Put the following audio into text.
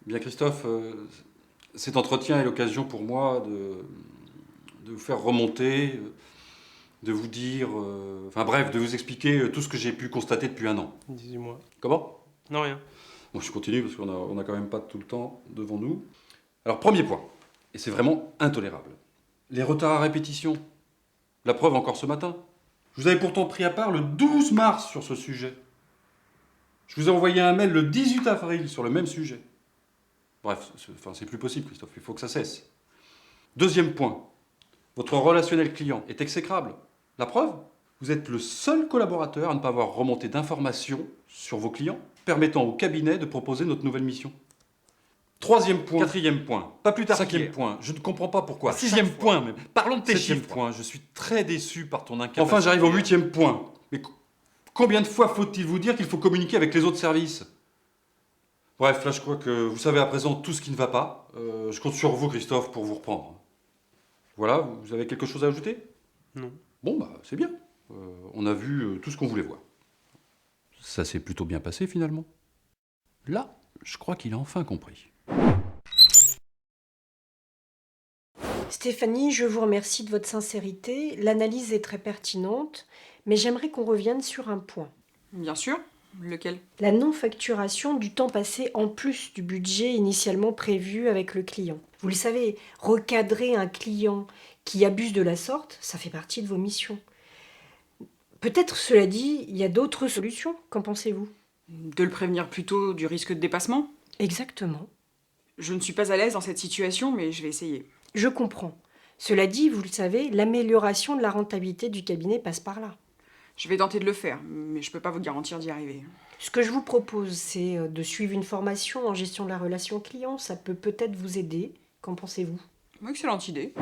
Bien Christophe, cet entretien est l'occasion pour moi de vous faire remonter, de vous dire, enfin bref, de vous expliquer tout ce que j'ai pu constater depuis un an. Dis-moi. Comment? Non, rien. Bon, je continue parce qu'on a quand même pas tout le temps devant nous. Alors premier point, et c'est vraiment intolérable, les retards à répétition. La preuve encore ce matin. Je vous avais pourtant pris à part le 12 mars sur ce sujet. Je vous ai envoyé un mail le 18 avril sur le même sujet. Bref, c'est plus possible, Christophe, il faut que ça cesse. Deuxième point, votre relationnel client est exécrable. La preuve, vous êtes le seul collaborateur à ne pas avoir remonté d'informations sur vos clients, permettant au cabinet de proposer notre nouvelle mission. Troisième point. Quatrième point. Pas plus tard. Cinquième point. Je ne comprends pas pourquoi. Sixième point, même. Parlons de tes Septième chiffres. point. Je suis très déçu par ton incapacité. Enfin, j'arrive au huitième point. Mais combien de fois faut-il vous dire qu'il faut communiquer avec les autres services? Bref, là, je crois que vous savez à présent tout ce qui ne va pas. Je compte sur vous, Christophe, pour vous reprendre. Voilà, vous avez quelque chose à ajouter? Non. Bon, bah, c'est bien. On a vu tout ce qu'on voulait voir. Ça s'est plutôt bien passé, finalement. Là, je crois qu'il a enfin compris. Stéphanie, je vous remercie de votre sincérité. L'analyse est très pertinente, mais j'aimerais qu'on revienne sur un point. Bien sûr. Lequel? La non-facturation du temps passé en plus du budget initialement prévu avec le client. Vous le savez, recadrer un client qui abuse de la sorte, ça fait partie de vos missions. Peut-être, cela dit, il y a d'autres solutions. Qu'en pensez-vous? De le prévenir plus tôt du risque de dépassement? Exactement. Je ne suis pas à l'aise dans cette situation, mais je vais essayer. Je comprends. Cela dit, vous le savez, l'amélioration de la rentabilité du cabinet passe par là. Je vais tenter de le faire, mais je peux pas vous garantir d'y arriver. Ce que je vous propose, c'est de suivre une formation en gestion de la relation client. Ça peut peut-être vous aider. Qu'en pensez-vous? Excellente idée.